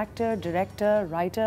actor, director, writer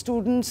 students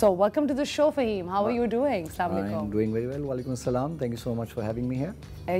So welcome to the show, Fahim. How are you doing? Assalamu alaikum. I'm doing very well. Walaikum assalam. Thank you so much for having me here.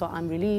So I'm really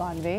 92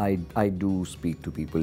I do speak to people,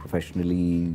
professionally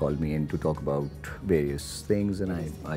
call me in to talk about various things and I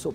So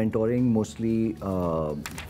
mentoring mostly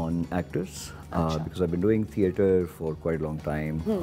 on actors. Because I've been doing theatre for quite a long time.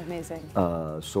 Amazing. So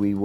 we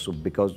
So because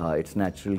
it's natural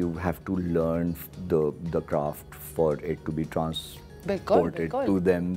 you have to learn the craft for it to be transported to them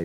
I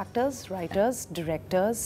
actors, writers, directors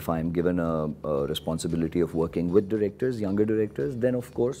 if I'm given a responsibility of working with directors, younger directors, then of course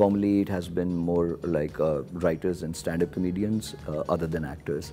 Formally it has been more like writers and stand-up comedians other than actors.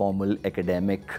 formal academic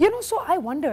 You know, so I wonder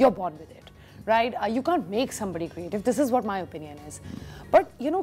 you're born with it, right? You can't make somebody creative. This is what my opinion is. But you know,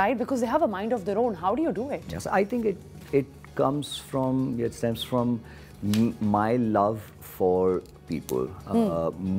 right? Because they have a mind of their own. How do you do it? Yes, I think it stems from my love for people.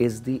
is the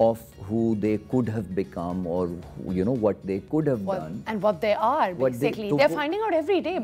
of who they could have become or you know what they could have done and what they are basically they're finding out every day.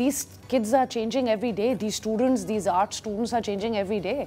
these kids are changing every day, these students, these art students are changing every day.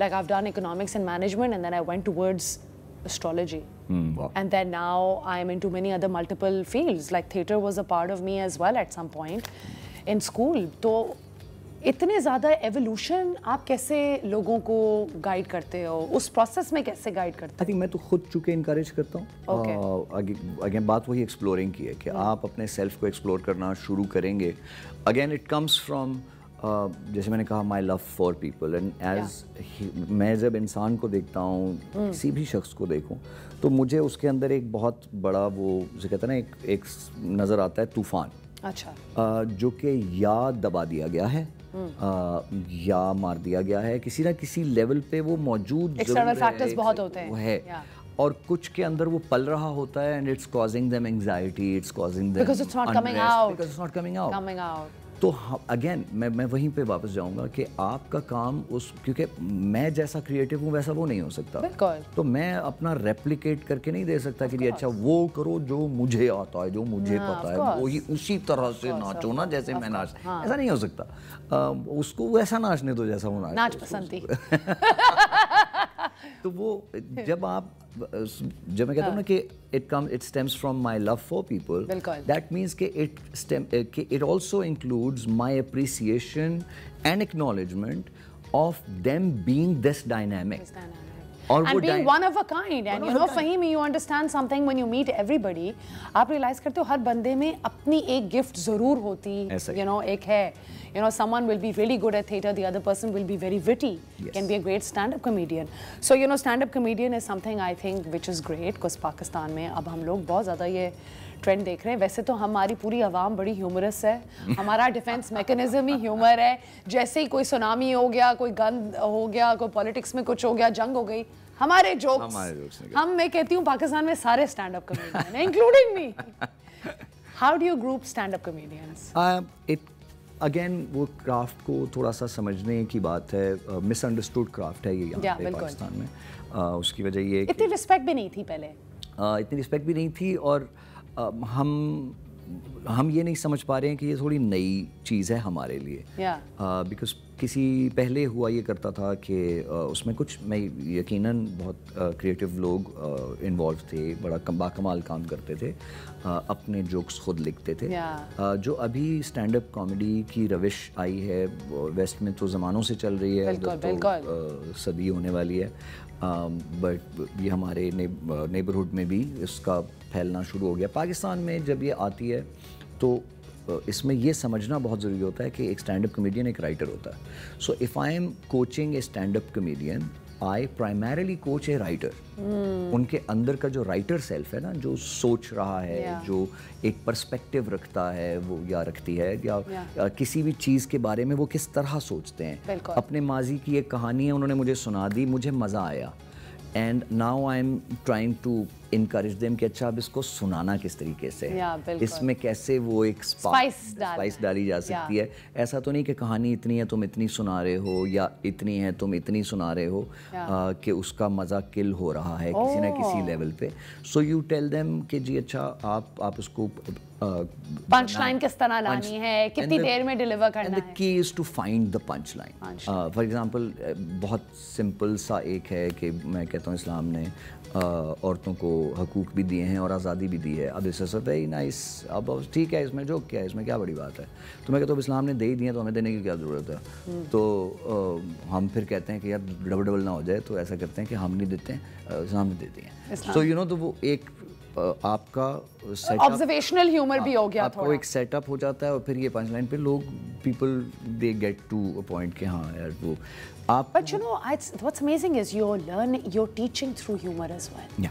Like I've done economics and management and then I went towards astrology. Wow. And then now I'm into many other multiple fields. Like theatre was a part of me as well at some point in school. So اتنے زیادہ evolution آپ کیسے لوگوں کو guide کرتے ہو, اس process میں کیسے guide کرتے ہو؟ I think میں تو خود چونکہ انکریج کرتا ہوں. اگین بات وہی ایکسپلورنگ کی ہے کہ آپ اپنے سیلف کو ایکسپلور کرنا شروع کریں گے. اگین اٹ کمس فرام, جیسے میں نے کہا, my love for people, and as میں جب انسان کو دیکھتا ہوں, کسی بھی شخص کو دیکھوں, تو مجھے اس کے اندر ایک بہت بڑا وہ جسے کہتے ہیں نا ایک نظر آتا ہے طوفان. اچھا. جو کہ یا دبا دیا گیا ہے یا مار دیا گیا ہے, کسی نہ کسی لیول پہ وہ موجود ایکسٹرنل فیکٹرز بہت ہوتے ہیں, وہ ہے, اور کچھ کے اندر وہ پل رہا ہوتا ہے, and it's causing them anxiety, it's causing them because it's not coming out. تو اگین میں وہیں پہ واپس جاؤں گا کہ آپ کا کام کیونکہ میں جیسا کریٹو ہوں ویسا وہ نہیں ہو سکتا, تو میں اپنا ریپلیکیٹ کر کے نہیں دے سکتا کہ اچھا وہ کرو جو مجھے آتا ہے, جو مجھے پتا ہے, وہی اسی طرح سے ناچو نا جیسے میں ناچ, ایسا نہیں ہو سکتا. اس کو ویسا ناچنے دو جیسا وہ ناچ پسند تھی. تو وہ جب میں کہتا ہوں نا کہ it stems from my love for people, that means کہ it also includes my appreciation and acknowledgement of them being this dynamic. And being one of a kind, and you know, Fahim, you understand something when you meet everybody, آپ realise کرتے ہو ہر بندے میں اپنی ایک gift ضرور ہوتی, you know, ایک ہے, you know, someone will be really good at theatre, the other person will be very witty, can be a great stand-up comedian. So, you know, stand-up comedian is something I think which is great, because Pakistan میں اب ہم لوگ بہت زیادہ یہ trend دیکھ رہے ہیں. ویسے تو ہماری پوری عوام بڑی ہیومرس ہے, ہمارا ڈیفینس میکنزم ہی ہیومر ہے. جیسے ہی کوئی سونامی ہو گیا, کوئی گن ہو گیا, کوئی پالیٹکس میں کچھ ہو گیا, جنگ ہو گئی, ہمارے جوکس, میں کہتی ہوں پاکستان میں سارے اسٹینڈ اپ کمیڈین ہیں, including me. How do you group stand up comedians? Again وہ کرافٹ کو تھوڑا سا سمجھنے کی بات ہے, مس انڈرسٹوڈ کرافٹ ہے یہ یہاں پہ پاکستان میں. اس کی وجہ یہ اتنی رسپیکٹ بھی نہیں تھی پہلے, اتنی رسپیکٹ بھی نہیں تھی, اور ہم یہ نہیں سمجھ پا رہے ہیں کہ یہ تھوڑی نئی چیز ہے ہمارے لیے. بیکاز کسی پہلے ہوا یہ کرتا تھا کہ اس میں کچھ, میں یقیناً بہت کریٹیو لوگ انوالو تھے, بڑا باکمال کام کرتے تھے, اپنے جوکس خود لکھتے تھے. جو ابھی اسٹینڈ اپ کامیڈی کی روش آئی ہے ویسٹ میں تو زمانوں سے چل رہی ہے, صدی ہونے والی ہے, بٹ یہ ہمارے نیبرہڈ میں بھی اس کا پھیلنا شروع ہو گیا. پاکستان میں جب یہ آتی ہے تو اس میں یہ سمجھنا بہت ضروری ہوتا ہے کہ ایک اسٹینڈ اپ کمیڈین ایک رائٹر ہوتا ہے. So if I'm coaching a stand up comedian, I primarily coach a writer. ان کے اندر کا جو رائٹر سیلف ہے نا, جو سوچ رہا ہے, جو ایک پرسپیکٹیو رکھتا ہے وہ یا رکھتی ہے, یا کسی بھی چیز کے بارے میں وہ کس طرح سوچتے ہیں. اپنے ماضی کی ایک کہانی ہے, انہوں نے مجھے سنا دی, مجھے مزہ آیا, and now I'm trying to encourage them کہ اچھا اب اس کو سنانا کس طریقے سے, اس میں کیسے وہ ایک اسپائس ڈالی جا سکتی ہے. ایسا تو نہیں کہ کہانی اتنی ہے تم اتنی سنا رہے ہو, یا اتنی ہے تم اتنی سنا رہے ہو, کہ اس کا مزہ کل ہو رہا ہے کسی نہ کسی لیول پہ. سو یو ٹیل دیم کہ جی اچھا آپ اس کو پنچ لائن کس طرح لانی ہے, کتنی دیر میں ڈیلیور کرنا ہے. The key is to find the punch line. For example, بہت سمپل سا ایک ہے کہ میں کہتا ہوں اسلام نے عورتوں کو حقوق بھی دیے ہیں اور آزادی بھی دی ہے. اب اس سے ویری نائس, اب ٹھیک ہے, اس میں جو کیا ہے, اس میں کیا بڑی بات ہے. تو میں کہتا ہوں اسلام نے دے ہی دی ہیں تو ہمیں دینے کی کیا ضرورت ہے. تو ہم پھر کہتے ہیں کہ یار ڈبل نہ ہو جائے, تو ایسا کرتے ہیں کہ ہم نہیں دیتے ہیں, اسلام نے دے دی ہیں. سو یو نو, تو وہ ایک آپ کا آبزرویشنل ہیومر بھی ہو گیا, آپ کو ایک سیٹ اپ ہو جاتا ہے, اور پھر یہ پنچ لائن پہ لوگ people they get to a point کہ ہاں یار وہ آپ. But you know, what's amazing is you're teaching through humor as well. Yeah.